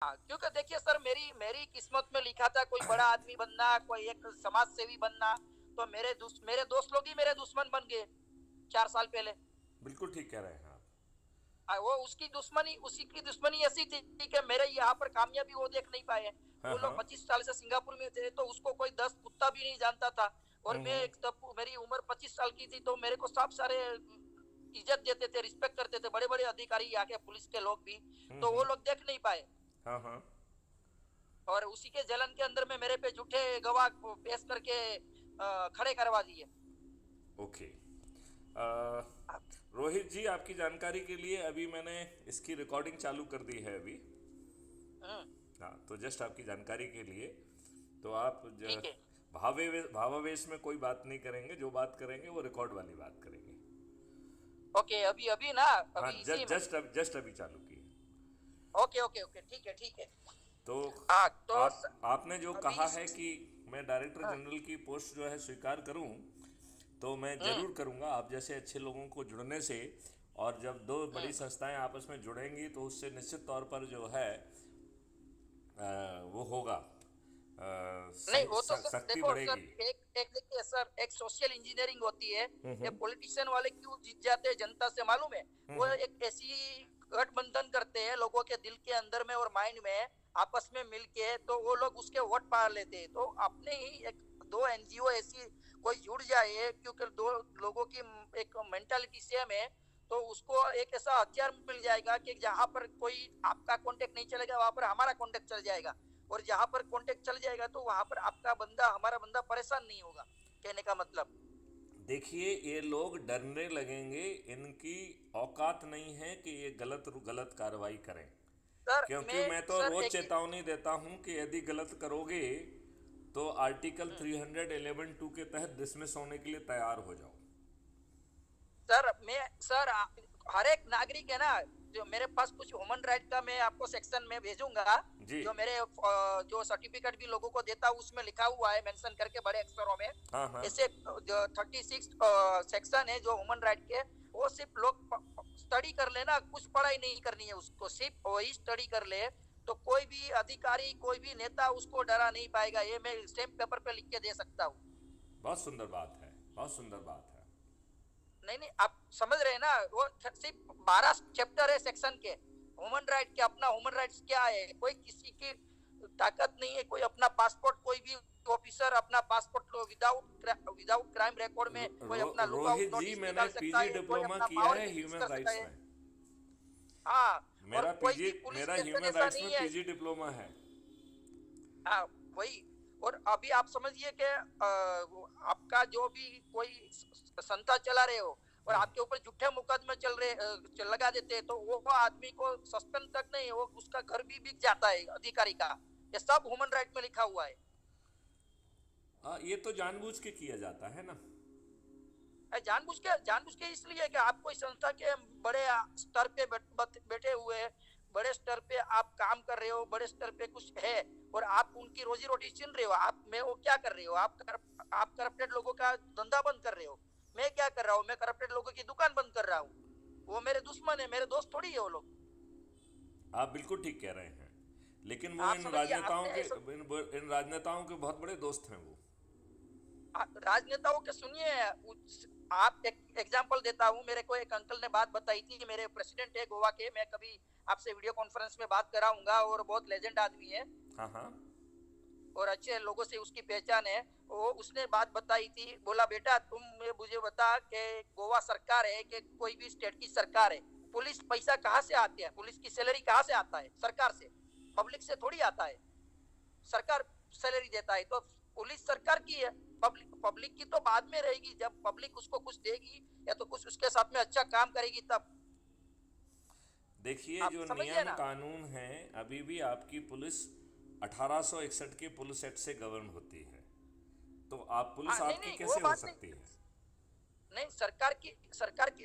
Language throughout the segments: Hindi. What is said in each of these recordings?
हाँ, क्योंकि देखिए सर, मेरी मेरी किस्मत में लिखा था कोई बड़ा आदमी बनना, कोई एक समाज सेवी बनना। तो मेरे दोस्त लोग ही मेरे दुश्मन बन गए 4 साल पहले। बिल्कुल ठीक कह रहे हैं आप। वो उसी की दुश्मनी ऐसी थी कि मेरे यहाँ पर कामयाबी वो देख नहीं पाए। हाँ वो लोग हाँ। 25 साल से सिंगापुर में थे, तो उसको कोई 10 कुत्ता भी नहीं जानता था। और मैं हम्म। एक, तब मेरी उम्र 25 साल की थी, तो मेरे को सब सारे इज्जत देते थे, रिस्पेक्ट करते थे, बड़े बड़े अधिकारी यहाँ के पुलिस के लोग भी। तो वो लोग देख नहीं पाए। हाँ हाँ। और उसी के जलन के अंदर में मेरे पे झूठे गवाह को पेश करके खड़े करवा दिए। ओके। रोहित जी, आपकी जानकारी के लिए अभी मैंने इसकी रिकॉर्डिंग चालू कर दी है अभी। हम्म। हाँ, तो जस्ट आपकी जानकारी के लिए। तो आप ठीक है। भावावेश में कोई बात नहीं करेंगे, जो बात करेंगे वो रिकॉर्ड वाली बात करेंगे। ओके, अभी अभी ना, हाँ, अभी इसी में। जस्ट अभी चालू की है। ओके ओके ओके, ठीक है ठीक है। तो हाँ तो आपने जो अभी कहा इस। है कि मैं डायरेक्टर हाँ। जनरल की पोस्ट जो है स्वीकार करूं, तो मैं हम्म। जरूर करूंगा, आप जैसे अच्छे लोगों को जुड़ने से। और जब दो बड़ी हम्म। संस्थाएं आपस में जुड़ेंगी तो उससे निश्चित तौर पर जो है वो होगा, नहीं, वो तो सर शक्ति देखो सर, बढ़ेगी। एक एक देखिए सर, एक सोशल इंजीनियरिंग होती है। ये पॉलिटिशियन वाले क्यों जीत जाते हैं जनता से मालूम है? वो एक ऐसी गठबंधन करते हैं लोगों के दिल के अंदर में और माइंड में, आपस में मिलके, तो वो लोग उसके वोट पा लेते हैं। तो अपने ही एक दो एनजीओ ऐसी कोई जुड़ जाए, क्योंकि दो लोगों की एक मेंटालिटी सेम है, तो उसको एक ऐसा हथियार मिल जाएगा कि जहां पर कोई आपका कांटेक्ट नहीं चलेगा, वहां पर हमारा कांटेक्ट चल जाएगा। और जहां पर कांटेक्ट चल जाएगा, तो वहां पर आपका बंदा, हमारा बंदा परेशान नहीं होगा। कहने का मतलब। देखिए, ये लोग डरने लगेंगे, इनकी औकात नहीं है कि ये गलत गलत कार्रवाई करें। सर क्योंकि मैं मैं तो सर रोज एक चीज। चेतावनी देता हूं कि यदि गलत करोगे तो आर्टिकल हम्म। 311(2) के तहत डिसमिस होने के लिए तैयार हो जाओ। सर हर एक नागरिक है ना, जो मेरे पास कुछ ह्यूमन राइट का मैं आपको सेक्शन में भेजूंगा। जी। जो मेरे जो सर्टिफिकेट भी लोगों को देता हूँ, उसमें लिखा हुआ है मेंशन करके बड़े अक्षरों में। हाँ हाँ। ऐसे जो 36 सेक्शन है जो ह्यूमन राइट के, वो सिर्फ लोग स्टडी कर लेना, कुछ पढ़ाई नहीं करनी है उसको, सिर्फ वही स्टडी कर ले। तो कोई भी अधिकारी, कोई भी नेता उसको डरा नहीं पाएगा। ये मैं स्टैम्प पेपर पे लिख के दे सकता हूँ। बहुत सुंदर बात है, बहुत सुंदर बात है। नहीं नहीं, आप समझ रहे हैं ना? वो सिर्फ 12 चैप्टर है सेक्शन के ह्यूमन राइट के। अपना ह्यूमन राइट्स क्या है? कोई किसी की ताकत नहीं है, कोई अपना पासपोर्ट, कोई भी ऑफिसर अपना passport without without crime record में कोई अपना लुक आउट रोहित जी, नोटिस मैंने निकाल सकता पीजी है, कोई डिप्लोमा अपना किया पावर है मिसयूज ह्यूमन कर सकता राइट्स है। में। हाँ। और मेरा कोई पीजी भी पुलिस मेरा स्टेशन ह्यूमन ऐसा राइट्स नहीं में है। पीजी डिप्लोमा है। हाँ, वही। और अभी आप समझिए कि आपका जो भी कोई संस्था चला रहे हो, और आपके ऊपर झूठे मुकदमे लगा देते हैं, तो वो आदमी को सस्पेंड तक नहीं, वो उसका घर भी बिक जाता है अधिकारी का। ये सब ह्यूमन राइट में लिखा हुआ है। ये तो जानबूझ के किया जाता है ना। जानबूझ के इसलिए कि आप कोई संस्था के बड़े स्तर पे बैठे हुए हैं, बड़े स्तर पे आप काम कर रहे हो, बड़े स्तर पे कुछ है, और आप उनकी रोजी रोटी छीन रहे हो। आप में वो क्या कर रहे हो? आप करप्टेड लोगों का धंधा बंद कर रहे हो। मैं क्या कर रहा हूँ? मैं करप्टेड लोगों की दुकान बंद कर रहा हूँ। वो मेरे दुश्मन है, मेरे दोस्त थोड़ी है वो लोग। आप बिल्कुल ठीक कह रहे हैं, लेकिन वो आप समझिए, आपने ऐसा। इन राजनेताओं के बहुत बड़े दोस्त हैं वो। राजनेताओं के सुनिए। आप एक एग्जांपल देता हूँ। मेरे को एक अंकल ने बात बताई थी कि मेरे प्रेसिडेंट है गोवा के, मैं कभी आपसे वीडियो कॉन्फ्रेंस में बात कराऊंगा, और बहुत लेजेंड आदमी है, हाँ हाँ। और अच्छे लोगों से उसकी पहचान है। वो उसने बात बताई थी, बोला बेटा तुम मुझे बता कि गोवा सरकार है कि कोई भी स्टेट की सरकार है, पुलिस पैसा कहाँ से आती है? पुलिस की सैलरी कहाँ से आता है? सरकार से, पब्लिक से थोड़ी आता है। सरकार सैलरी देता है, तो पुलिस सरकार की है। पब्लिक की तो बाद में रहेगी, जब पब्लिक उसको कुछ देगी या तो कुछ उसके साथ में अच्छा काम करेगी तब। देखिए, आप जो समझिए नियम ना। कानून हैं, अभी भी आपकी पुलिस 1861 के पुलिस एक्ट से गवर्न होती है। तो आप पुलिस हाँ, नहीं आपकी नहीं, वो कैसे हो बात नहीं। सकती है? नहीं,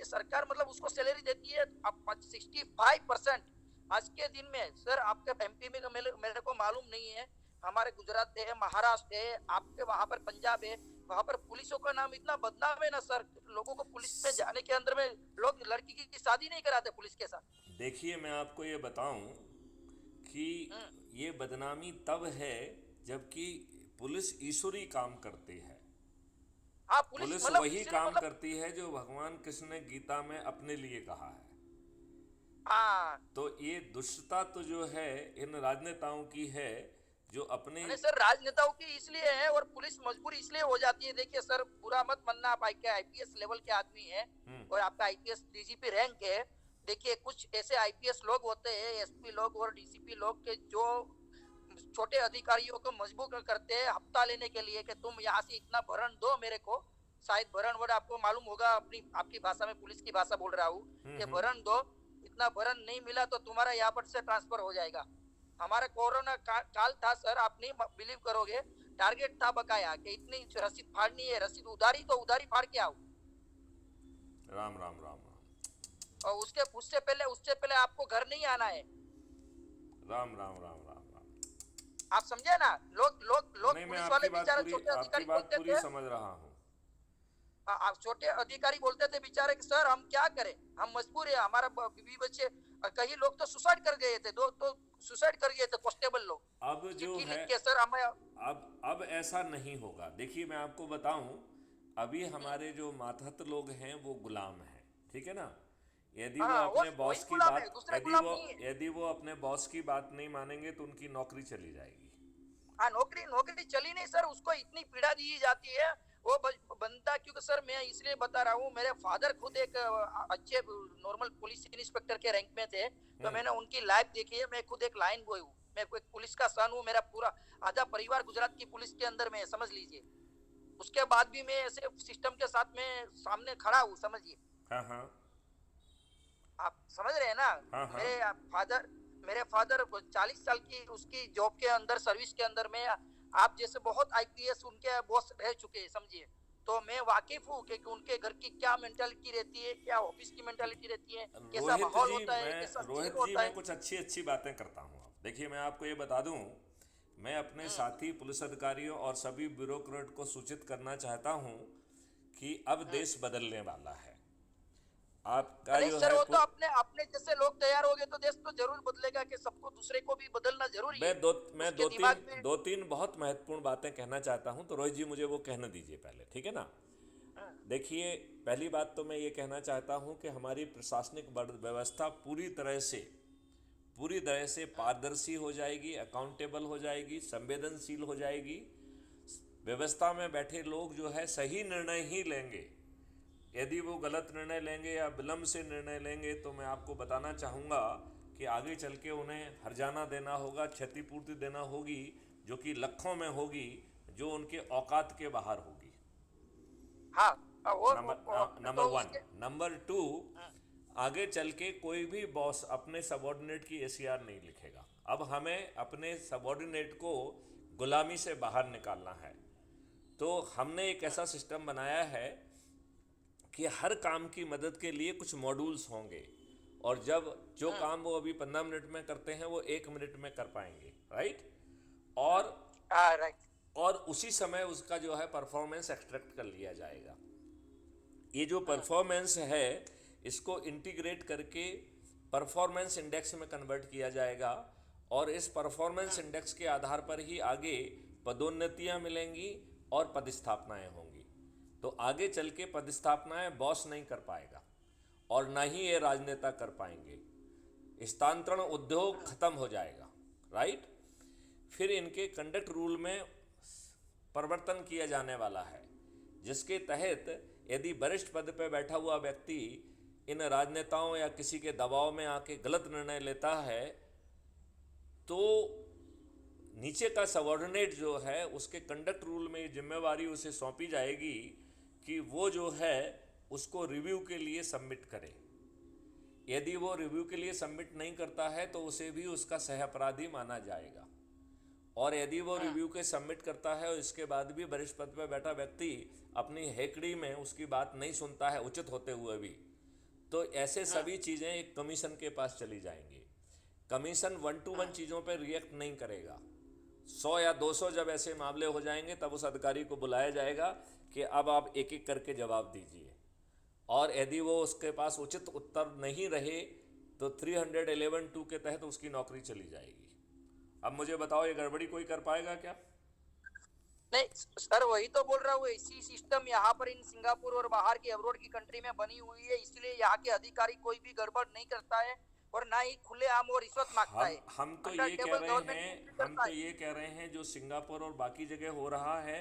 सरकार मतलब उसको सैलरी देती है अब 65%। आज के दिन में सर, आपके एमपी में मेरे को मालूम नहीं है। हमारे गुजरात है, महाराष्ट्र है, आपके वहां पर पंजाब है, वहां पर पुलिसों का नाम इतना बदनाम है ना सर। लोगों को पुलिस में जाने के अंदर में, लोग लड़की की शादी नहीं कराते पुलिस के साथ। देखिए, मैं आपको ये बताऊं कि ये बदनामी तब है जबकि पुलिस ईश्वरी काम करती है। हाँ पुलिस पुलिस मतलब वही इसलिए काम मतलब करती है जो भगवान कृष्ण ने गीता में अपने लिए कहा है। हाँ। तो ये दुष्टता तो जो है इन राजनेताओं की है जो अपने अरे सर राजनेताओं की इसलिए है और पुलिस मजबूर इसलिए हो जाती है। देखिए सर बुरा मत मानना, आप आईपीएस लेवल के आदमी हैं और आपका आईपीएस डीजीपी रैंक है। देखिए कुछ ऐसे आईपीएस लोग होते हैं, एसपी लोग और डीसीपी लोग के जो छोटे अधिकारियों को मजबूर करते हैं हफ्ता लेने के लिए कि तुम यहाँ से इतना भरण दो मेरे को। शायद भरण वर्ड आपको मालूम होगा, अपनी आपकी भाषा में पुलिस की भाषा बोल रहा हूँ कि भरण दो, इतना भरण नहीं मिला तो तुम्हारा यहाँ पर से ट्रांसफर हो जाएगा। हमारा कोरोना काल था सर, आप नहीं बिलीव करोगे, टारगेट था बकाया कि इतनी रसीद फाड़नी है, रसीद उधारी तो उधारी फाड़ के आओ। राम राम राम राम और उससे पहले आपको घर नहीं आना है। राम राम राम राम राम। आप समझे ना, लोग लोग लोग नहीं, मैं पुलिस वाले बेचारे छोटे आपकी अधिकारी बात बोलते पूरी थे। समझ रहा हूँ। आप छोटे अधिकारी बोलते थे बेचारे कि सर हम क्या करें, हम मजबूर है, हमारा बीवी बच्चे। कई लोग तो सुसाइड कर गए थे, दो तो सुसाइड कर गए थे कांस्टेबल लोग, अब जो चिट्ठी है लिख के सर हमें। अब ऐसा नहीं होगा। देखिए मैं आपको बताऊं, अभी हमारे जो मातहत लोग हैं वो गुलाम हैं, ठीक है ना। यदि वो हाँ अपने वही बॉस की गुलाम है, बात दूसरे गुलाम नहीं है। यदि वो अपने बॉस की बात नहीं मानेंगे तो उनकी नौकरी चली जाएगी। हाँ नौकरी नौकरी चली नहीं सर, उसको इतनी पीड़ा दी जाती है वो बनता। क्योंकि सर मैं इसलिए बता रहा हूँ, मेरे फादर खुद एक अच्छे नॉर्मल पुलिस इंस्पेक्टर के रैंक में थे, तो मैंने उनकी लाइफ देखी है। मैं खुद एक लाइन बॉय हूँ, मैं एक पुलिस का सन हूँ, मेरा पूरा आधा परिवार गुजरात की पुलिस के अंदर में है, समझ लीजिए। उसके बाद भी मैं ऐसे सिस्टम के साथ में सामने खड़ा हूँ, समझिए। हाँ हाँ आप समझ रहे हैं ना। हाँ हाँ। मेरे फादर 40 साल की उसकी जॉब के अंदर, सर्विस के अंदर में आप जैसे बहुत आईपीएस उनके बॉस रह चुके हैं, समझिए। तो मैं वाकिफ हूँ कि उनके घर की क्या मेंटालिटी रहती है, क्या ऑफिस की मेंटालिटी रहती है, कैसा माहौल होता है, कैसा सीन होता मैं है। कुछ अच्छी अच्छी बातें करता हूँ। देखिए मैं आपको ये बता दूं, मैं अपने साथी पुलिस अधिकारियों और सभी ब्यूरोक्रेट को सूचित करना चाहता हूँ कि अब देश बदलने वाला है। आपका नहीं जो सर, है वो तो अपने अपने जैसे लोग तैयार हो गए तो देश तो जरूर बदलेगा, कि सबको दूसरे को भी बदलना जरूरी है। मैं उसके दिमाग में दो तीन बहुत महत्वपूर्ण बातें कहना चाहता हूं, तो रोहित जी मुझे वो कहने दीजिए पहले, ठीक है ना। देखिए पहली बात तो मैं ये कहना चाहता हूं कि हमारी प्रशासनिक व्यवस्था पूरी तरह से पारदर्शी हो जाएगी, अकाउंटेबल हो जाएगी, संवेदनशील हो जाएगी। व्यवस्था में बैठे लोग जो है सही निर्णय ही लेंगे। यदि वो गलत निर्णय लेंगे या विलंब से निर्णय लेंगे तो मैं आपको बताना चाहूँगा कि आगे चल के उन्हें हर्जाना देना होगा, क्षतिपूर्ति देना होगी, जो कि लाखों में होगी, जो उनके औकात के बाहर होगी। हाँ नंबर तो वन। उसके नंबर टू, आगे चल के कोई भी बॉस अपने सबॉर्डिनेट की एसीआर नहीं लिखेगा। अब हमें अपने सबॉर्डिनेट को गुलामी से बाहर निकालना है। तो हमने एक ऐसा सिस्टम बनाया है कि हर काम की मदद के लिए कुछ मॉड्यूल्स होंगे, और जब जो काम वो अभी 15 मिनट में करते हैं वो 1 मिनट में कर पाएंगे, राइट। और राइट। और उसी समय उसका जो है परफॉर्मेंस एक्सट्रैक्ट कर लिया जाएगा। ये जो परफॉर्मेंस है इसको इंटीग्रेट करके परफॉर्मेंस इंडेक्स में कन्वर्ट किया जाएगा, और इस परफॉर्मेंस इंडेक्स के आधार पर ही आगे पदोन्नतियां मिलेंगी और पदस्थापनाएं होंगी। तो आगे चल के पदस्थापनाएं बॉस नहीं कर पाएगा और ना ही ये राजनेता कर पाएंगे। स्थानांतरण उद्योग खत्म हो जाएगा, राइट। फिर इनके कंडक्ट रूल में परिवर्तन किया जाने वाला है, जिसके तहत यदि वरिष्ठ पद पर बैठा हुआ व्यक्ति इन राजनेताओं या किसी के दबाव में आके गलत निर्णय लेता है तो नीचे का सबॉर्डिनेट जो है उसके कंडक्ट रूल में जिम्मेवारी उसे सौंपी जाएगी कि वो जो है उसको रिव्यू के लिए सबमिट करे। यदि वो रिव्यू के लिए सबमिट नहीं करता है तो उसे भी उसका सह अपराधी माना जाएगा। और यदि वो रिव्यू के सबमिट करता है और इसके बाद भी वरिष्ठ पद पर बैठा व्यक्ति अपनी हेकड़ी में उसकी बात नहीं सुनता है उचित होते हुए भी, तो ऐसे सभी चीज़ें एक कमीशन के पास चली जाएंगी। कमीशन 1 to 1 चीज़ों पर रिएक्ट नहीं करेगा। 100 या 200 जब ऐसे मामले हो जाएंगे तब उस अधिकारी को बुलाया जाएगा कि अब आप एक एक करके जवाब दीजिए, और यदि वो उसके पास उचित उत्तर नहीं रहे तो 311(2) के तहत उसकी नौकरी चली जाएगी। अब मुझे बताओ ये गड़बड़ी कोई कर पाएगा क्या? नहीं सर, वही तो बोल रहा हूँ, इसी सिस्टम यहाँ पर इन सिंगापुर और बाहर की अब्रोड की कंट्री में बनी हुई है, इसलिए यहाँ के अधिकारी कोई भी गड़बड़ नहीं करता है और ना ही खुलेआम वो रिश्वत मांगता है। हम तो अंडर ये कह टेबल रहे हैं, गवर्नमेंट हम करता तो है। ये कह रहे हैं जो सिंगापुर और बाकी जगह हो रहा है,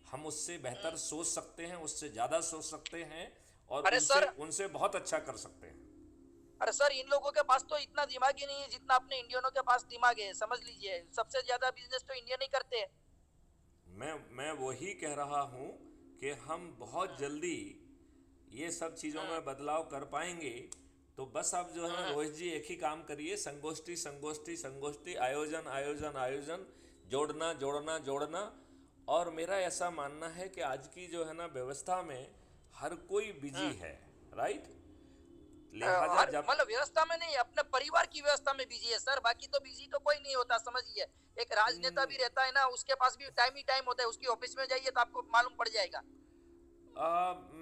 हम उससे बेहतर सोच सकते हैं, उससे ज़्यादा सोच सकते हैं और अरे उनसे सर, उनसे बहुत अच्छा कर सकते हैं। अरे सर, इन लोगों के पास तो इतना दिमाग ही नहीं है जितना अपने इंडियनों के पास दिमाग है, समझ लीजिए। सबसे ज्यादा बिजनेस तो इंडियन ही करते हैं। मैं वही कह रहा हूँ कि हम बहुत जल्दी ये सब चीज़ों में बदलाव कर पाएंगे। तो बस आप जो है रोहित जी एक ही काम करिए, संगोष्ठी संगोष्ठी संगोष्ठी, आयोजन आयोजन आयोजन, जोड़ना जोड़ना जोड़ना। और मेरा ऐसा मानना है कि आज की जो है ना व्यवस्था में हर कोई बिजी है, राइट? लिहाजा हर जब मतलब व्यवस्था में नहीं, अपने परिवार की व्यवस्था में बिजी है सर, बाकी तो बिजी तो कोई नहीं होता, समझिए। एक राजनेता भी रहता है ना, उसके पास भी टाइम ही टाइम होता है, उसकी ऑफिस में जाइए तो आपको मालूम पड़ जाएगा।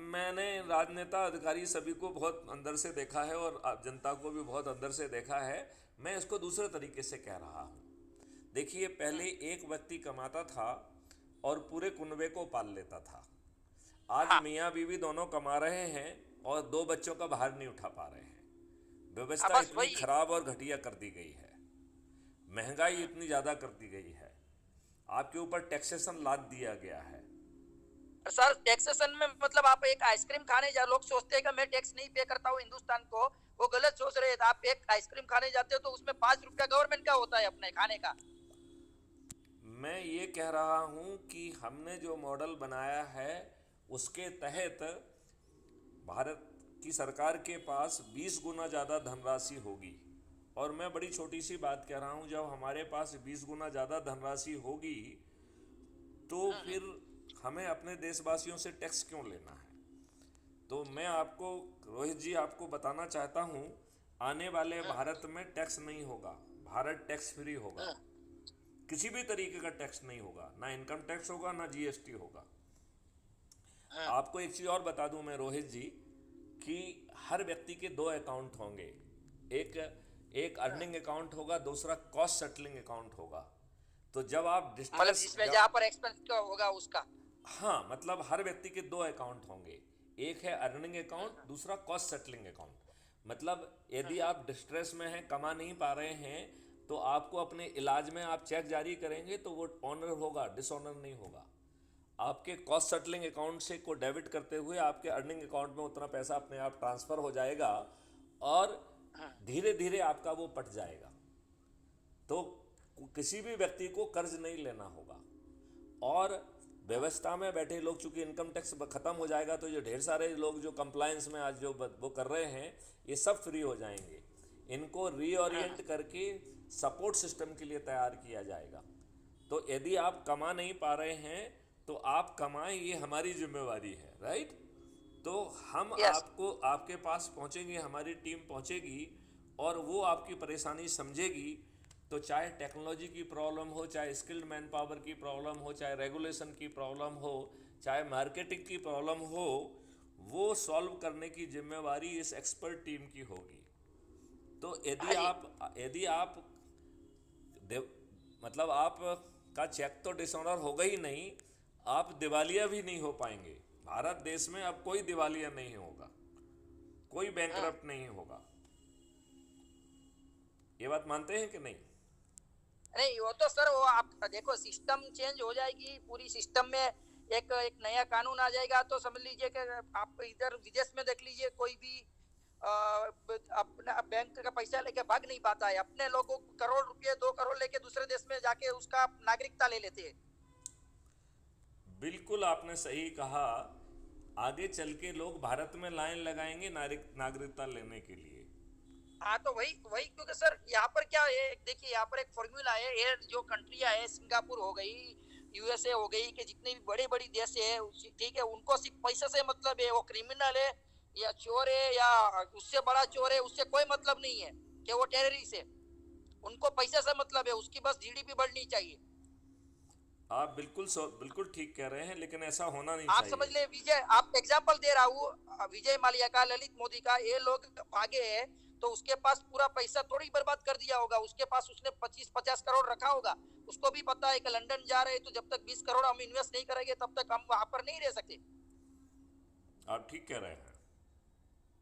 मैंने राजनेता अधिकारी सभी को बहुत अंदर से देखा है और जनता को भी बहुत अंदर से देखा है। मैं इसको दूसरे तरीके से कह रहा हूँ। देखिए, पहले एक व्यक्ति कमाता था और पूरे कुनबे को पाल लेता था। आज हाँ, मियाँ बीवी दोनों कमा रहे हैं और 2 बच्चों का भार नहीं उठा पा रहे हैं। हाँ, व्यवस्था बस इतनी वही। खराब और घटिया कर दी गई है, महंगाई इतनी ज़्यादा कर दी गई है, आपके ऊपर टैक्सेशन लाद दिया गया है। सर, टैक्सेशन में मतलब आप एक आइसक्रीम खाने जा, लोग सोचते हैं कि मैं टैक्स नहीं पे करता हूँ हिंदुस्तान को, वो गलत सोच रहे हैं। आप एक आइसक्रीम खाने जाते हो तो उसमें 5 रुपया गवर्नमेंट का होता है अपने खाने का। मैं ये कह रहा हूँ कि हमने जो मॉडल बनाया है उसके तहत भारत की सरकार के पास 20 गुना ज़्यादा धनराशि होगी। और मैं बड़ी छोटी सी बात कह रहा हूँ, जब हमारे पास 20 गुना ज़्यादा धनराशि होगी तो फिर हमें अपने देशवासियों से टैक्स क्यों लेना है? तो मैं आपको, रोहित जी, आपको बताना चाहता हूँ, आने वाले भारत में टैक्स नहीं होगा। भारत टैक्स फ्री होगा, किसी भी तरीके का टैक्स नहीं होगा, ना इनकम टैक्स होगा ना जीएसटी होगा। आपको एक चीज़ और बता दूं मैं रोहित जी, कि हर व्यक्ति के 2 अकाउंट होंगे। एक एक अर्निंग अकाउंट होगा, दूसरा कॉस्ट सेटलिंग अकाउंट होगा। तो जब आप मतलब डिस्ट्रेस जिसमें जब जहाँ पर एक्सपेंस का होगा उसका। हाँ, मतलब हर व्यक्ति के 2 अकाउंट होंगे। एक है अर्निंग अकाउंट, दूसरा कॉस्ट सेटलिंग अकाउंट। मतलब यदि आप डिस्ट्रेस में हैं, कमा नहीं पा रहे हैं, तो आपको अपने इलाज में आप चेक जारी करेंगे तो वो ऑनर होगा, डिसऑनर नहीं होगा। आपके कॉस्ट सेटलिंग अकाउंट से को डेबिट करते हुए आपके अर्निंग अकाउंट में उतना पैसा अपने आप ट्रांसफ़र हो जाएगा और धीरे धीरे आपका वो पट जाएगा। तो किसी भी व्यक्ति को कर्ज नहीं लेना होगा। और व्यवस्था में बैठे लोग, चूंकि इनकम टैक्स खत्म हो जाएगा तो जो ढेर सारे लोग जो कंप्लायंस में आज जो वो कर रहे हैं, ये सब फ्री हो जाएंगे। इनको रीओरिएंट करके सपोर्ट सिस्टम के लिए तैयार किया जाएगा। तो यदि आप कमा नहीं पा रहे हैं तो आप कमाएं, ये हमारी जिम्मेवारी है, राइट? तो हम यस। आपको, आपके पास पहुंचेंगे, हमारी टीम पहुंचेगी और वो आपकी परेशानी समझेगी। तो चाहे टेक्नोलॉजी की प्रॉब्लम हो, चाहे स्किल्ड मैन पावर की प्रॉब्लम हो, चाहे रेगुलेशन की प्रॉब्लम हो, चाहे मार्केटिंग की प्रॉब्लम हो, वो सॉल्व करने की जिम्मेवारी इस एक्सपर्ट टीम की होगी। तो हाँ जी। यदि आप मतलब आप का चेक तो डिसऑनर होगा ही नहीं, आप दिवालिया भी नहीं हो पाएंगे। भारत देश में अब कोई दिवालिया नहीं होगा, कोई बैंकरप्ट नहीं होगा। ये बात मानते हैं कि नहीं? नहीं, वो तो सर, वो आप देखो, सिस्टम चेंज हो जाएगी पूरी, सिस्टम में एक एक नया कानून आ जाएगा तो समझ लीजिए कि आप इधर विदेश में देख लीजिए, कोई भी अपना बैंक का पैसा लेके भाग नहीं पाता है। अपने लोगों को करोड़ रुपए 2 करोड़ लेके दूसरे देश में जाके उसका नागरिकता ले लेते हैं। बिल्कुल आपने सही कहा। आगे चल के लोग भारत में लाइन लगाएंगे नागरिकता लेने के लिए। हाँ, तो वही वही, क्योंकि सर यहाँ पर क्या है, देखिए यहाँ पर एक फॉर्मूला है, ये जो कंट्रियां है, सिंगापुर हो गई, यूएसए हो गई, कि जितने भी बड़े बड़ी देश है, ठीक है, उनको सिर्फ पैसे से मतलब है। वो क्रिमिनल है या चोर है या उससे बड़ा चोर है, उससे कोई मतलब नहीं है कि वो टेररिस्ट है। उनको पैसे से मतलब है, उसकी बस जीडीपी बढ़नी चाहिए। आप बिल्कुल ठीक कह रहे हैं, लेकिन ऐसा होना नहीं आप समझ चाहिए। ले, विजय, आप एग्जांपल दे रहा हूँ, विजय माल्या का, ललित मोदी का, ये लोग भागे हैं तो उसके पास पूरा पैसा थोड़ी बर्बाद कर दिया होगा, उसके पास उसने 25-50 करोड़ रखा होगा। उसको भी पता है कि लंदन जा रहे हैं तो जब तक 20 करोड़ हम इन्वेस्ट नहीं करेंगे तब तक हम वहां पर नहीं रह सकते। आप ठीक कह रहे हैं।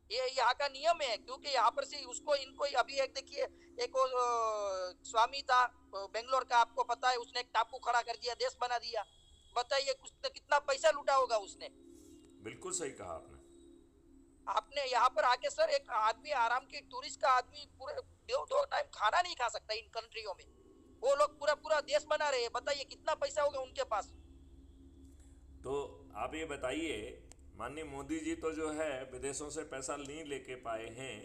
ये यहाँ का नियम है, क्योंकि यहाँ पर से उसको इनको अभी एक देखिए, एक वो स्वामी था बेंगलोर का, आपको पता है, उसने एक टापू खड़ा कर दिया, देश बना दिया। बताइए कितना पैसा लूटा होगा उसने। बिल्कुल सही कहा आपने। आपने यहाँ पर आके सर, एक आदमी आराम की टूरिस्ट का आदमी पूरे दो टाइम खाना नहीं खा सकता इन कंट्रियों में, वो लोग पूरा पूरा देश बना रहे हैं। बताइए कितना पैसा होगा उनके पास। तो आप ये बताइए, माननीय मोदी जी तो जो है विदेशों से पैसा नहीं लेके पाए हैं,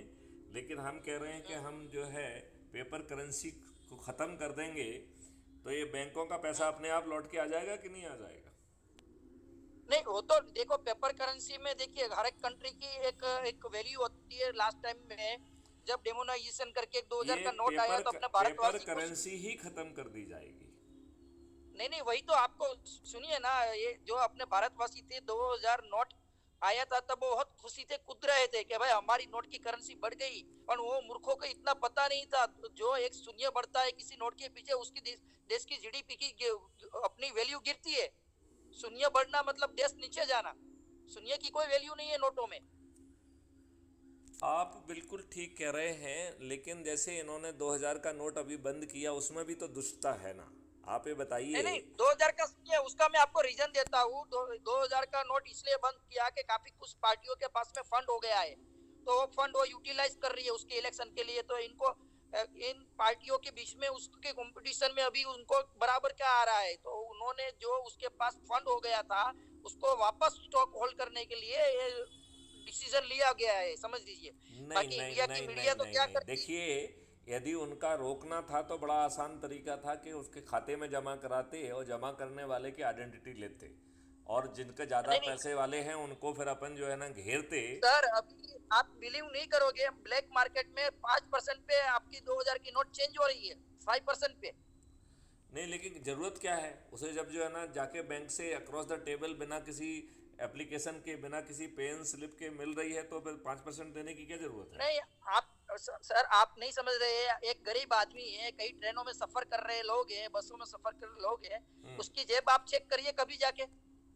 लेकिन हम कह रहे हैं कि हम जो है पेपर करेंसी को ख़त्म कर देंगे तो ये बैंकों का पैसा अपने आप लौट के आ जाएगा कि नहीं आ जाएगा? नहीं, वो तो देखो, पेपर करेंसी में देखिए हर एक कंट्री की एक एक वैल्यू होती है। लास्ट टाइम में जब डेमोनाइजेशन करके एक 2000 ये का नोट आया तो अपना पेपर भारतवासी करेंसी ही ख़त्म कर दी जाएगी। नहीं नहीं, वही तो आपको सुनिए ना, ये जो अपने भारतवासी थे 2000 नोट आया था तब वो बहुत खुशी थे, कूद रहे थे कि भाई हमारी नोट की करेंसी बढ़ गई। और वो मूर्खों को इतना पता नहीं था, जो एक शून्य बढ़ता है किसी नोट के पीछे उसकी देश की जीडीपी की अपनी वैल्यू गिरती है। शून्य बढ़ना मतलब देश नीचे जाना। शून्य की कोई वैल्यू नहीं है नोटों में। आप बिल्कुल ठीक कह रहे हैं, लेकिन जैसे इन्होंने 2000 का नोट अभी बंद किया, उसमें भी तो दुष्टता है ना। आप ये नहीं बताइए। नहीं, 2000 का शून्य, उसका मैं आपको रीजन देता हूँ। 2000 का नोट इसलिए बंद किया कि काफी कुछ पार्टियों के पास में फंड हो गया है, तो वो फंड वो यूटिलाइज कर रही है उसके इलेक्शन के लिए। तो इनको इन पार्टियों के बीच में उसके कंपटीशन में अभी उनको बराबर क्या आ रहा है, तो उन्होंने जो उसके पास फंड हो गया था उसको वापस स्टॉक होल्ड करने के लिए ये डिसीजन लिया गया है, समझ लीजिए। नहीं बाकी नहीं इंडिया की नहीं मीडिया नहीं तो नहीं क्या नहीं, करती है। देखिए, यदि उनका रोकना था तो बड़ा आसान तरीका था कि उसके खाते में जमा कराते और जमा करने वाले की आइडेंटिटी लेते, और जिनके ज़्यादा नहीं नहीं पैसे वाले हैं उनको फिर अपन जो है ना घेरते। सर, अभी आप बिलीव नहीं करोगे, ब्लैक मार्केट में 5% पे आपकी 2000 की नोट चेंज हो रही है, 5% पे। नहीं, लेकिन ज़रूरत क्या है उसे, जब जो है ना जाके बैंक से अक्रॉस द टेबल बिना किसी एप्लीकेशन के, बिना किसी पेन स्लिप के मिल रही है, तो फिर 5% देने की क्या ज़रूरत है? नहीं, आप सर आप नहीं समझ रहे हैं। एक गरीब आदमी है, कई ट्रेनों में सफर कर रहे लोग हैं, बसों में सफर कर रहे लोग हैं, उसकी जेब आप चेक करिए कभी जाके,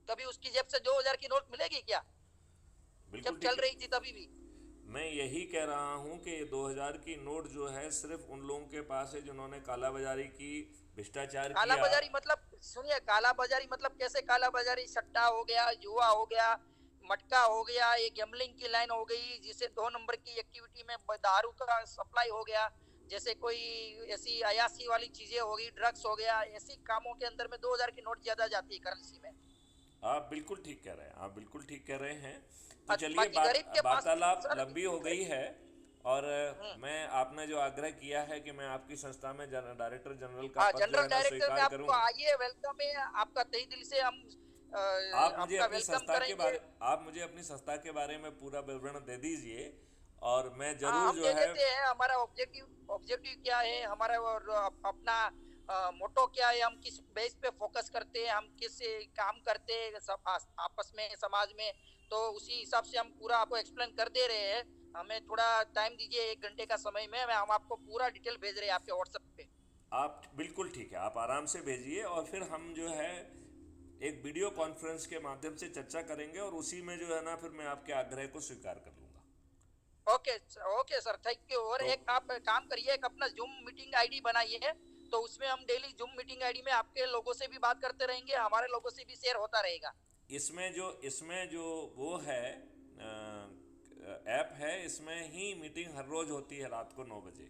कभी उसकी जेब से 2000 की नोट मिलेगी क्या? बिल्कुल जब ठीक चल है। रही थी तभी भी। मैं यही कह रहा हूँ कि 2000 की नोट जो है सिर्फ उन लोगों के पास है जिन्होंने कालाबाजारी की, भ्रष्टाचार काला किया। बाजारी मतलब, सुनिए, काला बाजारी मतलब कैसे काला बाजारी? सट्टा हो गया, जुआ हो गया, मटका हो गया, ये गैम्बलिंग की लाइन हो गई, जिसे 2 नंबर की एक्टिविटी में दारू का सप्लाई हो गया, जैसे कोई ऐसी अयासी वाली चीजें हो गई, ड्रग्स हो गया, ऐसी कामों के अंदर में 2000 की नोट ज्यादा जाती है करेंसी में। आप बिल्कुल ठीक कह रहे हैं, आप बिल्कुल ठीक कह रहे हैं। तो चलिए, बाकी गरीब के पास वार्तालाप सर, लंबी हो गई है। और मैं, आपने जो आग्रह किया है कि मैं आपकी संस्था में डायरेक्टर जनरल का हाँ, पद जो जनरल है ना डायरेक्टर में स्वीकार करूं। आपको आइए, वेलकम है आपका, तही दिल से हम आप मुझे आपका अपनी वेलकम संस्था के करेंगे। बारे आप मुझे अपनी संस्था के बारे में पूरा विवरण दे दीजिए, और मैं हाँ, जरूर हम जो दे है। देते हैं। हमारा ऑब्जेक्टिव क्या है हमारा, और अपना मोटो क्या है, हम किस बेस पे फोकस करते हैं, हम किस काम करते हैं सब आपस में समाज में, तो उसी हिसाब से हम पूरा आपको एक्सप्लेन कर दे रहे हैं। हमें थोड़ा टाइम दीजिए, 1 घंटे का समय में हम आपको पूरा डिटेल भेज रहे हैं आपके व्हाट्सएप पे। आप बिल्कुल ठीक है, आप आराम से भेजिए, और फिर हम जो है एक वीडियो कॉन्फ्रेंस के माध्यम से चर्चा करेंगे, और उसी में जो है ना फिर मैं आपके आग्रह को स्वीकार कर लूंगा। Okay okay sir, thank you. और तो एक आप काम करिए, एक अपना जूम मीटिंग आईडी बनाइए, तो उसमें हम डेली जूम मीटिंग आईडी में आपके लोगों से भी बात करते रहेंगे, हमारे लोगों से भी शेयर होता रहेगा। इसमें जो वो है ऐप है, इसमें ही मीटिंग हर रोज होती है रात को 9 बजे।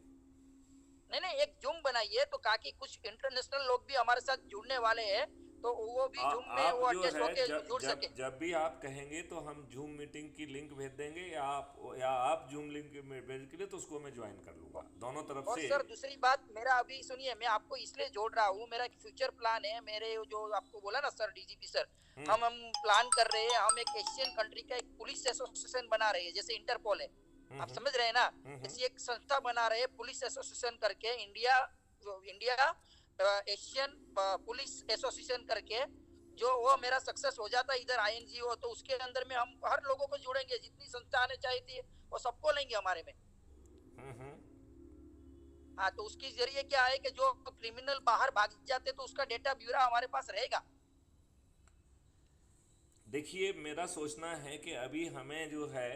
नहीं नहीं, एक जूम बनाइए तो ताकि कुछ इंटरनेशनल लोग भी हमारे साथ जुड़ने वाले हैं, तो वो भी जूम में आप वो जो अटैच है, होके जब जुड़ जब सके। जब भी आप कहेंगे तो हम जूम मीटिंग की लिंक भेज देंगे, या आप जूम लिंक भेज के लिए तो उसको मैं ज्वाइन कर लूंगा दोनों तरफ और से। सर दूसरी बात, मेरा अभी सुनिए, मैं आपको इसलिए जोड़ रहा हूँ, मेरा एक फ्यूचर प्लान है। मेरे जो आपको बोला ना सर, डीजीपी सर, हम प्लान कर रहे हैं, हम एक एशियन कंट्री का एक पुलिस एसोसिएशन बना रहे हैं, जैसे इंटरपोल है, आप समझ रहे हैं ना, ऐसी एक संस्था बना रहे हैं पुलिस एसोसिएशन करके, इंडिया एशियन पुलिस एसोसिएशन करके। जो वो मेरा सक्सेस हो जाता है इधर INGO, तो उसके अंदर में हम हर लोगों को जोड़ेंगे, जितनी संस्था आने चाहिए थी वो सबको लेंगे हमारे में। हाँ, तो उसके जरिए क्या है कि जो क्रिमिनल बाहर भाग जाते तो उसका डेटा ब्यूरो हमारे पास रहेगा। देखिए, मेरा सोचना है कि अभी हमें जो है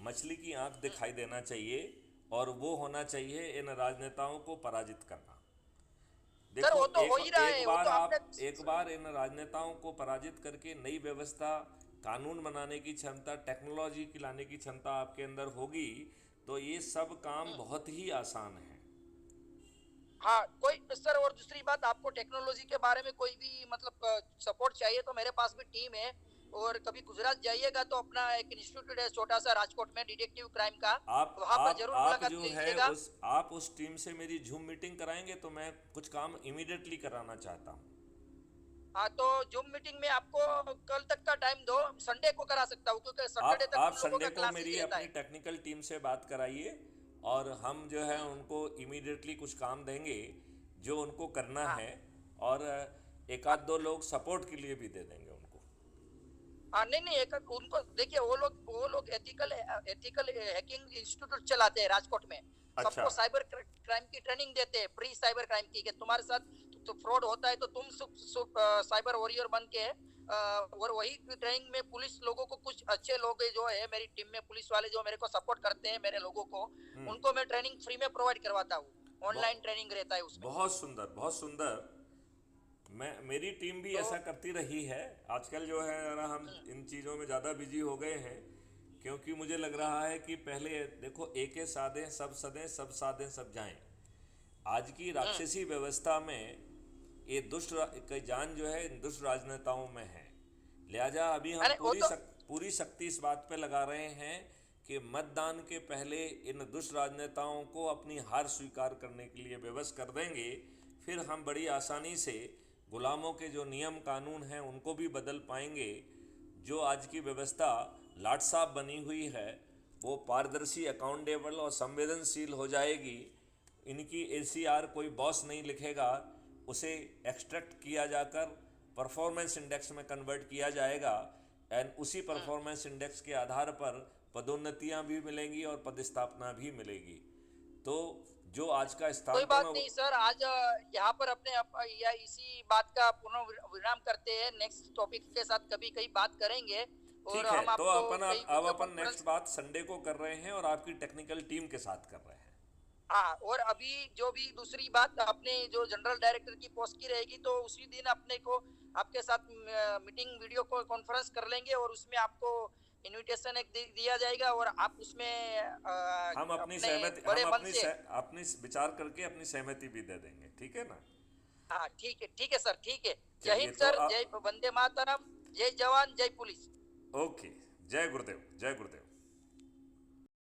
मछली की आंख दिखाई देना चाहिए, और वो होना चाहिए इन राजनेताओं को पराजित करना। सर देखो, वो तो हो एक ही रहा एक है, वो बार तो आपने। आप एक बार इन राजनेताओं को पराजित करके नई व्यवस्था, कानून बनाने की क्षमता, टेक्नोलॉजी की लाने की क्षमता आपके अंदर होगी, तो ये सब काम बहुत ही आसान है। हाँ, कोई सर, और दूसरी बात, आपको टेक्नोलॉजी के बारे में कोई भी मतलब सपोर्ट चाहिए तो मेरे पास भी टीम है। और कभी गुजरात जाइएगा तो अपना एक इंस्टीट्यूट है छोटा सा राजकोट में, डिटेक्टिव क्राइम का, आप वहां पर आप जरूर आप मुलाकात जो है कीजिएगा। उस टीम से मेरी जूम मीटिंग कराएंगे तो मैं कुछ काम इमीडिएटली कराना चाहता हूँ। हाँ, तो जूम मीटिंग में आपको कल तक का टाइम दो, संडे को करा सकता हूँ क्योंकि सैटरडे तक आप हम लोगों संडे का को क्लासेज मेरी रहता अपनी है। टेक्निकल टीम से बात कराइए, और हम जो है उनको इमीडिएटली कुछ काम देंगे जो उनको करना हाँ है, और एक हाँ आध दो लोग सपोर्ट के लिए भी दे देंगे उनको। हाँ, नहीं नहीं, एक उनको देखिए, वो लोग एथिकल एथिकल हैकिंग इंस्टीट्यूट चलाते हैं राजकोट में। अच्छा। सबको साइबर क्राइम की ट्रेनिंग देते हैं, प्री साइबर क्राइम की, कि तुम्हारे साथ तो फ्रॉड होता है तो तुम साइबर वॉरियर बन के और वही ट्रेनिंग में पुलिस लोगों को, कुछ अच्छे लोग हैं जो है मेरी टीम में, पुलिस वाले जो मेरे को सपोर्ट करते हैं, मेरे लोगों को, उनको मैं ट्रेनिंग फ्री में प्रोवाइड करवाता हूँ। ऑनलाइन बहुत ट्रेनिंग रहता है उसमें। बहुत सुंदर, बहुत सुंदर। मेरी टीम भी तो ऐसा करती रही है। आजकल जो है जरा हम इन चीज़ों में ज़्यादा बिजी हो गए हैं, क्योंकि मुझे लग रहा है कि पहले देखो, एके साधे सब सदें, सब साधें सब जाएं। आज की राक्षसी व्यवस्था में ये की जान जो है इन दुष्ट राजनेताओं में है। लिहाजा अभी हम अरे वो तो पूरी शक्ति इस बात पे लगा रहे हैं कि मतदान के पहले इन दुष्ट राजनेताओं को अपनी हार स्वीकार करने के लिए विवश कर देंगे। फिर हम बड़ी आसानी से गुलामों के जो नियम कानून हैं उनको भी बदल पाएंगे। जो आज की व्यवस्था लाट साहब बनी हुई है, वो पारदर्शी, अकाउंटेबल और संवेदनशील हो जाएगी। इनकी एसीआर कोई बॉस नहीं लिखेगा, उसे एक्सट्रैक्ट किया जाकर परफॉर्मेंस इंडेक्स में कन्वर्ट किया जाएगा, एंड उसी परफॉर्मेंस इंडेक्स के आधार पर पदोन्नतियां भी मिलेंगी और पदस्थापना भी मिलेगी। तो जो आज का कोई स्थान, तो बात मैं, नहीं सर, आज यहाँ पर अपने या इसी बात का पुनः विराम करते हैं। नेक्स्ट टॉपिक के साथ कभी कहीं बात करेंगे, और ठीक है, हम तो आपको अपन कई अब वीडियो अपन नेक्स्ट कॉन्फ्रेंस। बात संडे को कर रहे हैं और आपकी टेक्निकल टीम के साथ कर रहे हैं। हाँ, और अभी जो भी दूसरी बात, अपने जो जनरल डायरेक्टर की पोस्ट की रहेगी तो उसी दिन अपने को आपके साथ मीटिंग वीडियो कॉन्फ्रेंस कर लेंगे, और उसमें आपको इनविटेशन एक दिया जाएगा, और आप उसमें अपने बड़े मन से। अपनी विचार करके अपनी सहमति भी दे देंगे, ठीक है ना? हाँ ठीक है सर, ठीक है। जय चलिए, हिंद तो सर, जय वंदे मातरम, जय जवान जय पुलिस। ओके। जय गुरुदेव, जय गुरुदेव।